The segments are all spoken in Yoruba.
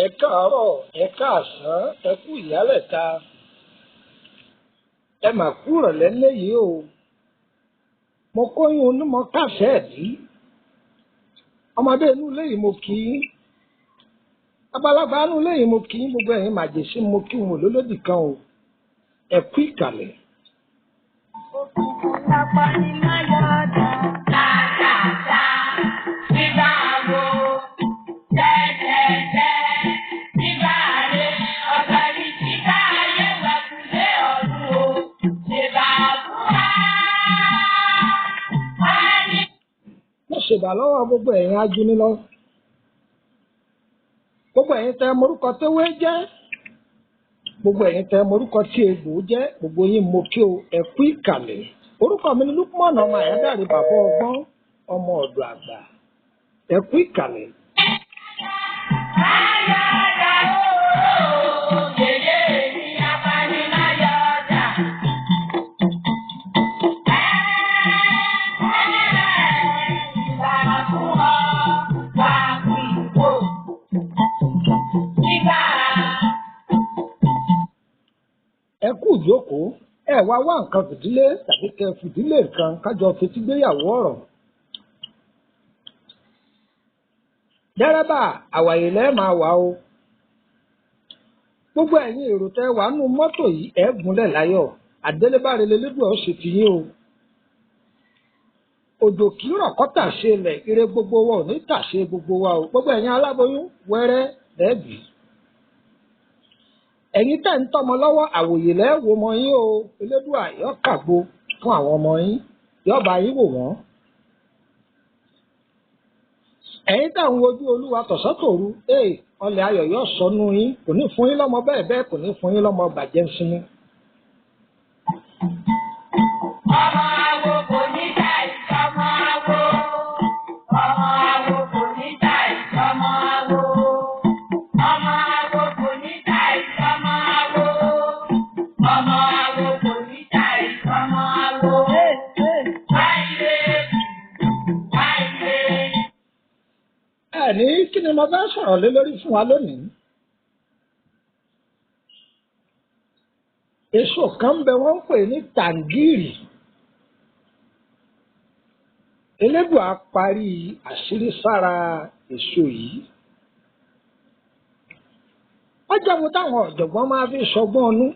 Ẹ káàárọ̀, ẹ káàsán, ẹ kú ìyálẹ̀ta, ẹ mà kú ìrọ̀lẹ́ léyìí o. Mo kóyún onímọ̀ káṣẹ́ ẹ̀dí. Ọmọdé inú ilé yìí mo kì í. Àgbàlagbà inú ilé yìí mo kì í. Gbogbo ẹ̀yin màjèṣí mo kí wọn lólódì kan o. Ẹ kú ìkàlẹ̀. Òkùnkùn lápá ní Máyọ̀dá. Tàtàtà nígbà wo tẹ́tẹ́tẹ́ nígbà rẹ̀ ọ̀gá ní títà ayé wẹ̀kúlé ọ̀run o. Ṣèbà fún wa. Mo ṣèbà lọ́wọ́ gbogbo ẹ̀yin ajúnilọ́. Gbogbo ẹ̀yin tẹ morúkọ tewé jẹ́. Gbogbo ẹ̀yin tẹ morúkọ tí egbò jẹ́. Gbogbo yín mo kí o, ẹ kú ìkàlẹ̀. Orúkọ mi ni Lukman ọmọ Àyádáre bàbá ọgbọ́n ọmọ ọ̀dọ̀ àgbà. Ẹ kú ìkàlẹ̀. Máyọ̀dá ooo, yèyé mi apani Máyọ̀dá. Ìgbà fún ọ wá fún ìwò. Nígbà. Ẹ kú ìjókòó. Ẹ wá nǹkan fìdílé tàbí kẹ fìdílé nǹkan kájọ fetí gbéyàwó ọ̀rọ̀. Dẹ́rẹ́bà àwàyè lẹ́ẹ̀ máa wà o. Gbogbo ẹ̀yin èrò tẹ wà nù mọ́tò yìí ẹ gúnlẹ̀ láyọ̀. Àdélébáre lélẹ́dùn ọ̀ ṣe ti yín o. Òjò kì í rọ̀ kọ́ tàṣe lẹ̀, ire gbogbo wa ò ní tàṣe gbogbo wa o. Gbogbo ẹ̀yin aláboyún wẹ́rẹ́ lẹ́ẹ̀bì. Ẹ̀yin tẹ̀ ń tọ́mọ lọ́wọ́ àwòyè lẹ́ẹ̀wò ọmọ yín o. Elédùà yóò kàgbo fún àwọn ọmọ yín, yóò bá yín wò wọ́n. Ẹ̀yin tẹ̀ ń wojú Olúwa tọ̀sán-tòru, ọlẹ̀ ayọ̀ yóò sọnù yín, kò ní fún yín lọ́mọ bẹ́ẹ̀ kò ní fún yín lọ́mọ bàjẹ́ ń sinmi. Ọmọ awo kò ní dá ìsọmọ awo. Ọmọ awo kò ní dá ìsọmọ awo. Ọmọ awo kò ní dá ìsọmọ awo. Ọmọ awo kò ní dá ìsọmọ awo. Wáyé wáyé. Ẹ̀ní kí ni mo fẹ́ sọ̀rọ̀ lé lórí fún wa lónìí? Èso kan ń bẹ wọ́n ń pè ní Tangiri. Elédùà parí àṣírí sára èso yìí. Wọ́n jẹ́ ohun táwọn ọ̀jọ̀gbọ́n máa fi sọgbọ́n ọnú.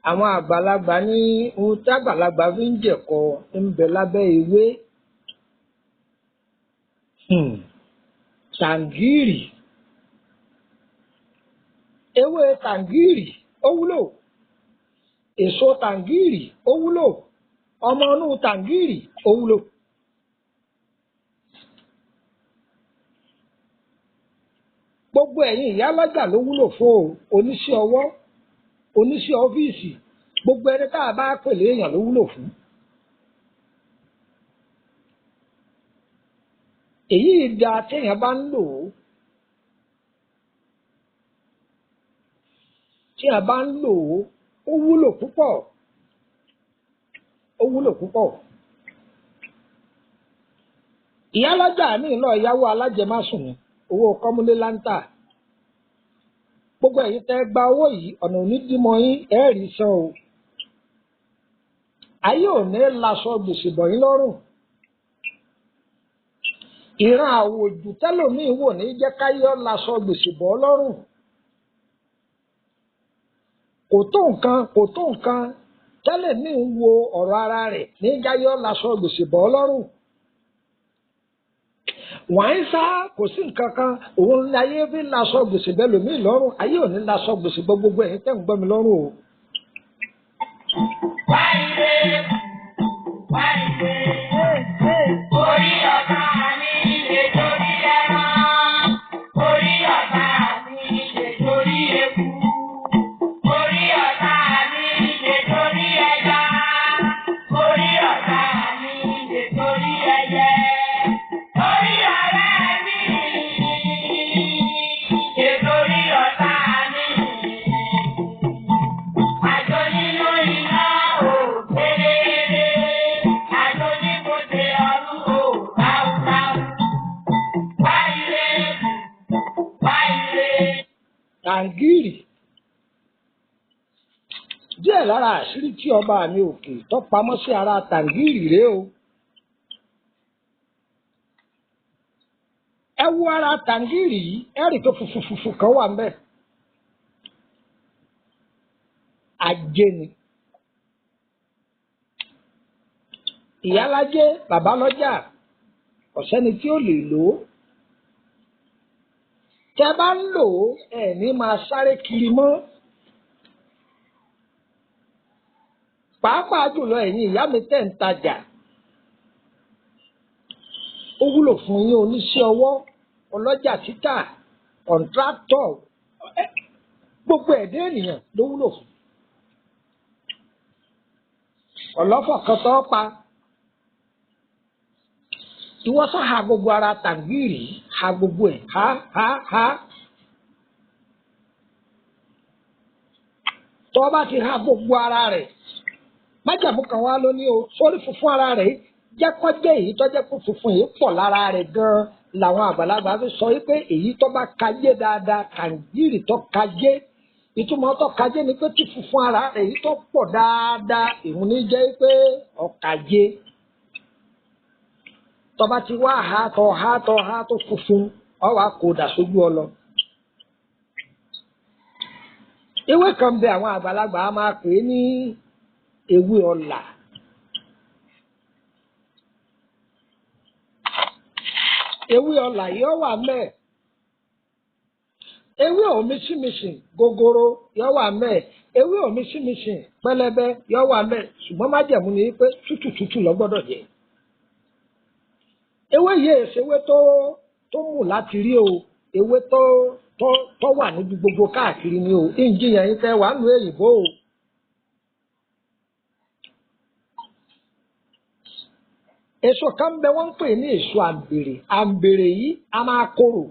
Àwọn àgbàlagbà ní ohun tí àgbàlagbà fi ń jẹ̀kọ ń bẹ lábẹ́ ewé. Tangiri. Ewé Tangiri ó wúlò. Èso Tangiri ó wúlò. Ọmọ inú Tangiri ó wúlò. Gbogbo ẹ̀yin ìyálọ́jà ló wúlò fún o. Oníṣẹ́ ọwọ́, oníṣẹ́ ọ́fíìsì, gbogbo ẹni tá a bá pèlè èèyàn ló wúlò fún. Èyí ìdá téèyàn bá ń lò ó. Tí a bá ń lò ó wúlò púpọ̀. Ó wúlò púpọ̀. Ìyálọ́jà ní ìlọ ìyàwó alájẹmásùn ni, owó kọ́múlé láńtà. Gbogbo ẹ̀yin tẹ́ gba owó yìí, ọ̀nà onídìímọ̀ yín ẹ̀rí san o. Ayé ò ní laṣọ gbèsè bọ̀ yín lọ́rùn. Ìran àwòjù tẹ́lòmíì wò ní jẹ́ káyọ́ laṣọ gbèsè bọ̀ lọ́rùn. Kò tó nǹkan tẹ́lòmíì ń wo ọ̀rọ̀ ara rẹ̀ ní jáyọ́ laṣọ gbèsè bọ̀ lọ́rùn. Wọ́n ń sá kò sí nǹkan kan, òun ní ayé fi laṣọ gbèsè bẹ́ẹ̀ lòmíì lọ́rùn. Ayé ò ní laṣọ gbèsè bọ̀ gbogbo ẹ̀yin tẹ́ ń gbọ́ mi lọ́rùn o. Wáyé wáyé orí ọ̀tá mi lè torí ẹran. Orí ọ̀tá mi lè torí eku. Orí ọ̀tá mi lè torí ẹja. Orí ọ̀tá mi Tangiri. Díẹ̀ lára àṣírí tí ọba mi òkè tó pamọ́ sí ara Tangiri rèé o. Ẹ wo ara Tangiri yìí, ẹ rí tó funfun kan wà ńbẹ̀. Ajé ni. Ìyálájé, bàbá lọ́jà, ọ̀sẹ́ni tí ó lè lò ó. Tẹ́ bá ń lò ó, ẹ ní máa sáré kiri mọ́. Pàápàá jùlọ ẹ̀yin ìyá mi tẹ́ ń tajà. Ó wúlò fún yín oníṣẹ́ ọwọ́, ọlọ́jà títà, kọ̀ǹtráktọ̀, gbogbo ẹ̀dá ènìyàn ló wúlò fún. Ọlọ́fọ̀ kan tó pa. Ìwọ sá ha gbogbo ara Tangiri, ha gbogbo ẹ̀, ha. Tó bá ti ha gbogbo ara rẹ̀, májàmú kan wá lónìí o, sórí funfun ara rẹ̀ jẹ́ kó jẹ́ èyí tó jẹ́ kó funfun yìí pọ̀ lára rẹ̀ gan-an làwọn àgbàlagbà fi sọ wípé èyí tó bá kajé dáadáa Tangiri tó kajé. Ìtumọ̀ tó kajé ni pé tí funfun ara rẹ̀ èyí tó pọ̀ dáadáa ìhun ní jẹ́ pé ọ̀kajé. Tó bá ti wá ha tó funfun, ọ wá kó dà sójú ọlọ. Ewé kan bẹ àwọn àgbàlagbà á máa pè é ní ewé ọ̀là. Ewé ọ̀là yìí ó wà mẹ́ẹ̀. Ewé òmísìmísì gogoro yóò wà mẹ́ẹ̀. Ewé òmísìmísì pẹlẹbẹ yóò wà mẹ́ẹ̀. Ṣùgbọ́n májẹ̀mú ni pé tútù ló gbọ́dọ̀ jẹ́. Ewé yìí èsèwé tó mú láti rí o. Ewé tó wà níbi gbogbo káàkiri ni o. Ìjìyàn yín fẹ́ wà nù èyìnbó o. Èso kan bẹ wọ́n ń pè ní èso àǹbèrè. Àǹbèrè yìí a máa korò.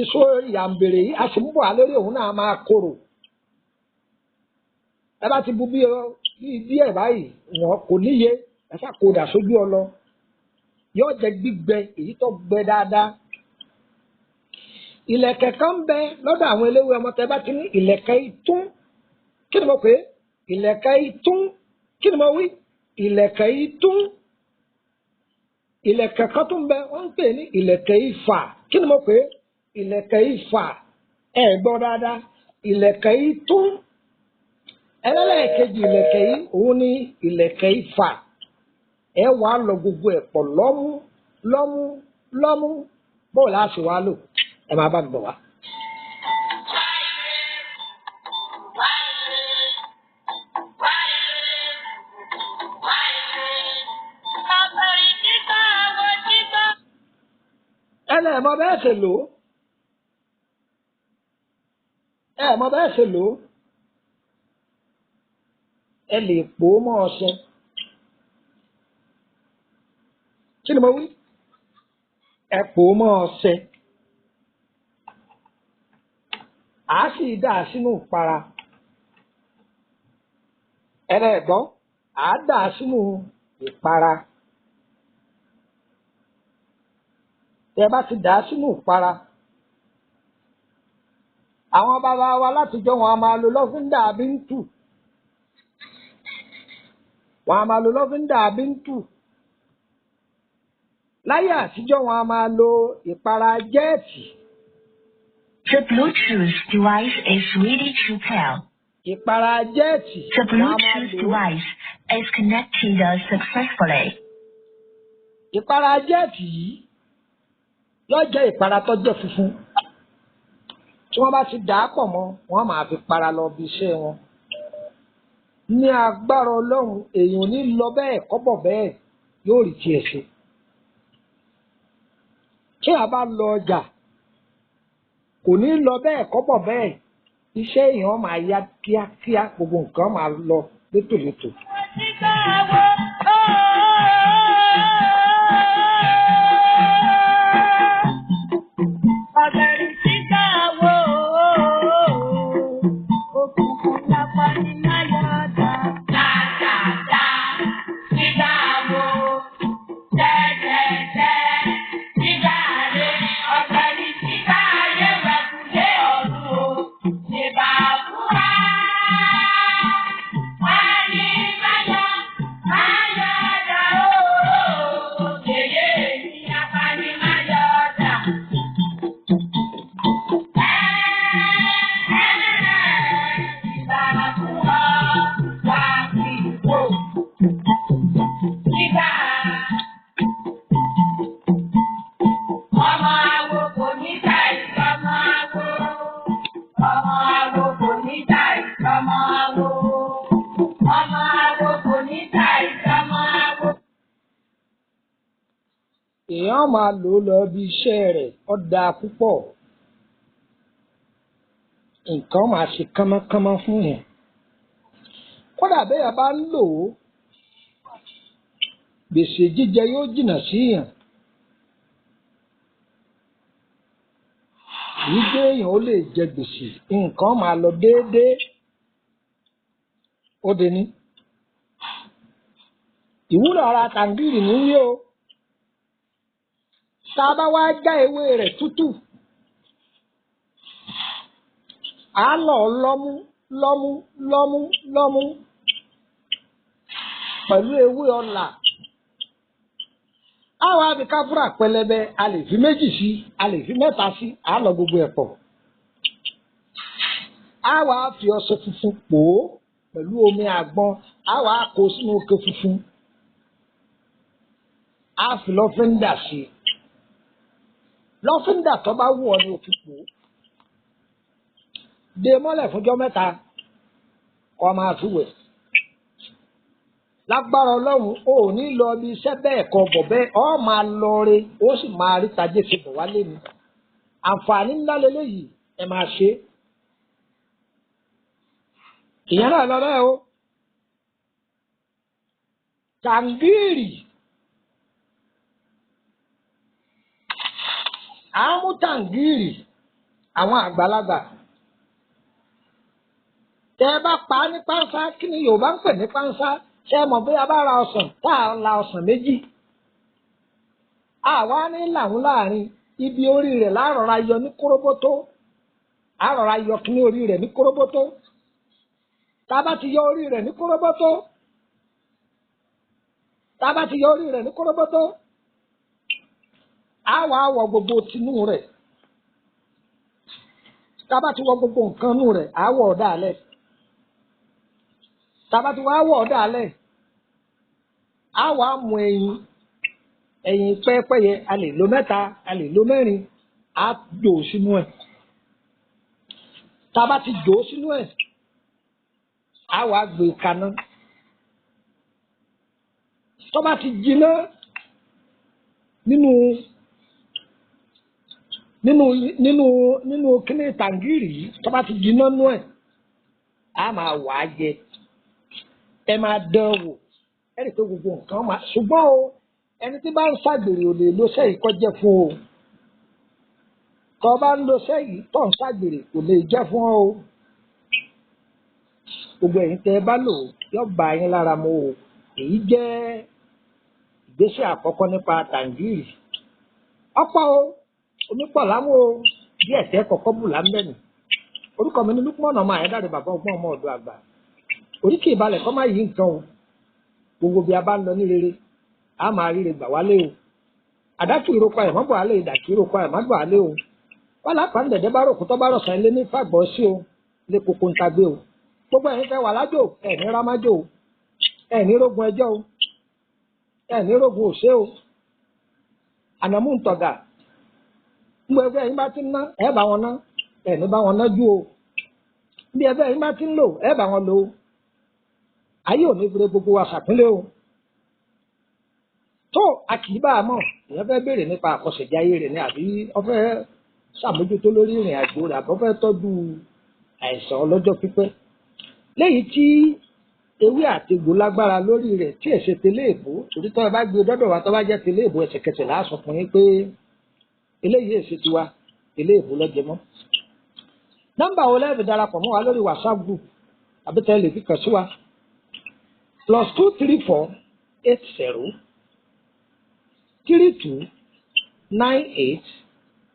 Èso àǹbèrè yìí a sì ń bọ̀ alórí òun náà a máa korò. Ẹ bá ti bu bí díẹ̀ báyìí, wọn kò níye, ẹ fà kó dà sójú ọlọ. Yóò jẹ gbígbẹ èyí tó gbẹ dáadáa. Ìlẹ̀kẹ̀ kan bẹ lọ́dọ̀ àwọn eléwé ọmọ tẹ bá ti ní ìlẹ̀kẹ̀ itún. Kí ni mo pè é? Ìlẹ̀kẹ̀ itún. Kí ni mo wí? Ìlẹ̀kẹ̀ itún. Ìlẹ̀kẹ̀ kan tún bẹ wọ́n ń pè ní ìlẹ̀kẹ̀ ifà. Kí ni mo pè é? Ìlẹ̀kẹ̀ ifà. Ẹ gbọ́ dáadáa. Ìlẹ̀kẹ̀ itún. Ẹlẹ́lẹ́kejì ìlẹ̀kẹ̀ yìí òun ní ìlẹ̀kẹ̀ ifà. Ẹ wà á lọ gbogbo ẹ̀ pọ̀ lọ́mú. Bóò láti wá lò. Ẹ máa bá mi bọ̀ wá. Ẹ mọ bẹ́ẹ̀ ṣe lò ó. Ẹ lè pò ó mọ́ ọṣẹ. Kí ni mo wí? Ẹ pò ó mọ́ ọṣẹ. À á sì dà sínú ìpara. Ẹ̀gbọ́n, à á dà sínú ìpara. Tẹ́ bá ti dà á sínú ìpara. Àwọn bàbá wa látijọ́ wọn a máa lo lọ́fíńdà bíntù. Láyé àtijọ́ wọn a máa lo ìpara jẹ́ẹ̀tì. The Bluetooth device is ready to pair. Ìpara jẹ́ẹ̀tì. The Bluetooth device is connected successfully. Ìpara jẹ́ẹ̀tì yìí yóò jẹ́ ìpara tó jẹ́ funfun. Tí wọ́n bá ti dà á pọ̀ mọ́, wọ́n máa fi para lọ bí iṣẹ́ wọn. Ní agbára Ọlọ́run, èèyàn ní lọ bẹ́ẹ̀ kọ́bọ̀ bẹ́ẹ̀ yóò rí tiẹ̀ ṣe. Tí a bá lọ ọjà, kò ní lọ bẹ́ẹ̀ kọ́bọ̀ bẹ́ẹ̀. Iṣẹ́ èèyàn máa yá kíákíá, gbogbo nǹkan máa lọ létòlétò. èèyàn máa lò ó lọ bí iṣẹ́ rẹ̀ ó dáa púpọ̀ nǹkan máa ṣe kánmọ́kánmọ́ fún yẹn kódà bẹ́ẹ̀ bá ń lò ó gbèsè jíjẹ yóò jìnnà sí yàn kìí gbé èèyàn ó lè jẹ gbèsè nǹkan máa lọ déédéé ó dé ní ìwúlò ara tàǹgìrì ní wí o tá a bá wá já ewé rẹ̀ tútù á lọ lọ́mú pẹ̀lú ewé ọ̀là á wá fi káfúrà pẹlẹbẹ a lè fi méjì sí a lè fi mẹ́ta sí á lọ gbogbo ẹ̀ pọ̀ á wá fi ọṣẹ funfun pò ó pẹ̀lú omi àgbọn á wá kó sínú òkè funfun á fi lọ́fíńdà sí lọ́fíńdà tó bá wù ọ́ ní òfin pò ó dè mọ́lẹ̀ fúnjọ́ mẹ́ta kó máa fi wẹ̀ lágbára ọlọ́run ó ní lọ bí iṣẹ́ bẹ́ẹ̀ kọ bọ̀ bẹ́ẹ̀ ọ máa lọ re ó sì máa rí tajé fi bọ̀ wálé ni àǹfààní ńlá lélẹ́yìí ẹ máa ṣe ìyẹn náà lọ bẹ́ẹ̀ o tàǹgìrì àmú tàǹgìrì àwọn àgbàlagbà tẹ ẹ bá pa á ní pánsá kí ni Yorùbá ń pè ní pánsá ṣe mọ̀ bí a bá ra ọsàn tá a la ọsàn méjì àwa ní làwọn láàrin ibi orí rẹ̀ láàrọ̀ra yọ ní kóróbótó àrọ̀ra yọ kí ní orí rẹ̀ ní kóróbótó tá a bá ti yọ orí rẹ̀ ní kóróbótó á wà wọ gbogbo tinú rẹ̀ tá a bá ti wọ gbogbo nǹkan nú rẹ̀ á wọ̀ ọ̀dà alẹ́ tá a bá ti wá wọ̀ ọ̀dà alẹ́ á wà mú ẹyin pẹ́ẹ́pẹ́yẹ a lè lo mẹ́ta a lè lo mẹ́rin á jò sínú ẹ̀ tá a bá ti jò sínú ẹ̀ á wà gbé kaná tó bá ti jiná nínú kíní tàǹgìrì yìí tó bá ti jiná nú ẹ̀ á máa wà á jẹ ẹ máa dán wò ẹ rí i pé gbogbo nǹkan máa ṣùgbọ́n o ẹni tí bá ń ṣàgbèrè ò lè lo sẹ́yìn kọ́ jẹ́ fún o tó bá ń lo sẹ́yìn tó ń ṣàgbèrè kò lè jẹ́ fún o gbogbo ẹ̀yin tẹ́ ẹ bá lò yóò bá yín lára mu o èyí jẹ́ ìgbésẹ̀ àkọ́kọ́ nípa tàǹgìrì ọ̀pọ̀ o omi pọ̀ lámú o díẹ̀ tẹ́ kọ́kọ́ bù lámbẹ́ni orúkọ mi ní Lukman ọmọ Ayédáre bàbá ọgbọ́n ọmọ ọ̀dọ́ àgbà oríkì ìbalẹ̀ kọ́ máa yí nǹkan o gbogbo bí a bá ń lọ ní rere a máa ríre gbà wálé o àdákì ìrókò ẹ̀ mọ́bọ̀ alẹ́ ìdàkì ìrókò ẹ̀ mọ́bọ̀ alẹ́ o wọ́n lápá ń dẹ̀dẹ́ bá ròkú tó bá rọ̀sán ilé ní fàgbọ́ sí o lé koko ń tagbé o gbogbo ẹ̀yin fẹ́ wà lájò ẹ̀ ní rámájò o ẹ̀ ní rógun ẹjọ́ o ẹ̀ ní rógun òṣè o ànàmú ń tọ̀gà gbogbo ẹgbẹ́ ẹ̀yin bá ti ń ná ẹ̀ bá wọn ná ẹ̀ ní bá wọn ná jú o bí ẹgbẹ́ ẹ̀yin bá ti ń lò ẹ̀ bá wọn lò o ayé ò ní fure gbogbo wa ṣàpínlẹ̀ o tó a kì í bá a mọ̀ èèyàn fẹ́ béèrè nípa àkọsẹ̀jáyé rẹ̀ ní àbí ó fẹ́ ṣàmójútó lórí ìrìn àjò rẹ̀ àbí ó fẹ́ tọ́jú àìsàn ọlọ́jọ́ pípẹ́ léyìí tí ewé àtegbò lágbára lórí rẹ̀ tí èsè tẹ́lẹ̀ èbó torí tó bá gbé dọ́dọ̀ wa tó bá jẹ́ tẹ́lẹ̀ èbó ẹsẹ̀kẹsẹ̀ láàsọ fún yín pé eléyìí èsè tiwa tẹ́lẹ̀ èbó lọ́jẹ mọ́. nọ́mbà wo lẹ́ẹ̀fì darapọ̀ mọ́ wa lórí WhatsApp group àbí tẹ́lẹ̀ fi kàn sí wa +234 80 3298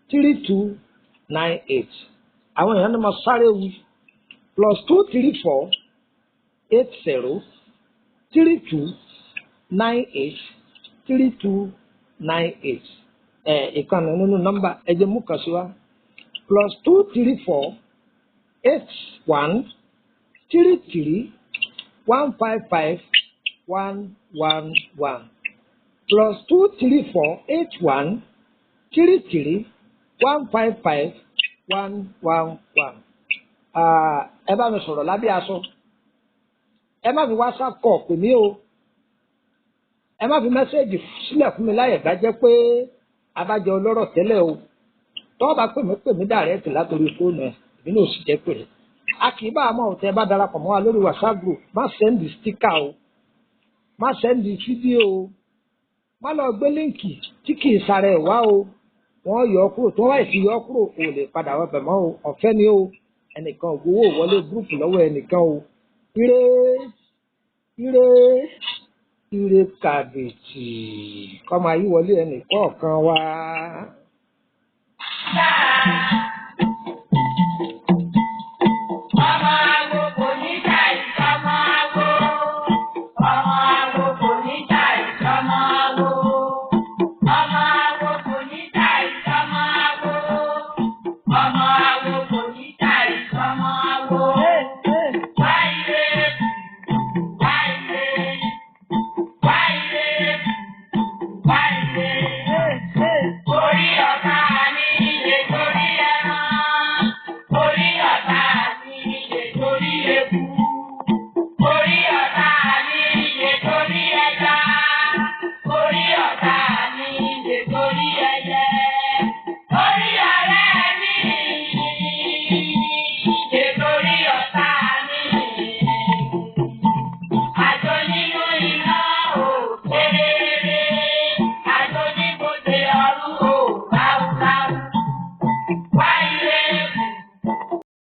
3298 àwọn èèyàn ní mo sáré wí +234 80 3298 3298 ìkànnì nínú nọ́mbà ẹjẹ mú kàn sí wa +234 81 33 155 111 +234 81 33 155 111. Ẹ bá mi sọ̀rọ̀ lábẹ́ aṣọ ẹ má fi WhatsApp call pè mí o ẹ má fi mẹ́sẹ̀gì sílẹ̀ fún mi láyè bá jẹ́ pé abájọ ọlọ́rọ̀ tẹ́lẹ̀ o tọ́ bá pè mí dàrẹ́tì látòrí fóònù ẹ̀ èmi náà sì jẹ́ pé a kì í bá a mọ̀ ọ̀tẹ́ bá darapọ̀ mọ́ wa lórí WhatsApp group má sẹ́ndì stíkà o má sẹ́ndì fídíò o má lọ gbé líǹkì tí kì í sara ẹ̀ wá o wọ́n yọ ọ́ kúrò tó wáyé fi yọ ọ́ kúrò o lè padà wọ bẹ̀ mọ́ o ọ̀fẹ́ ni o ẹnìkan ògbówó wọlé gúrùpù lọ́wọ́ ẹnìkan o ire ire ire kàbìtì kọ́ máa yí wọlé ẹnìkọ̀ọ̀kan wá. Orí ọ̀tá mi lè torí eku.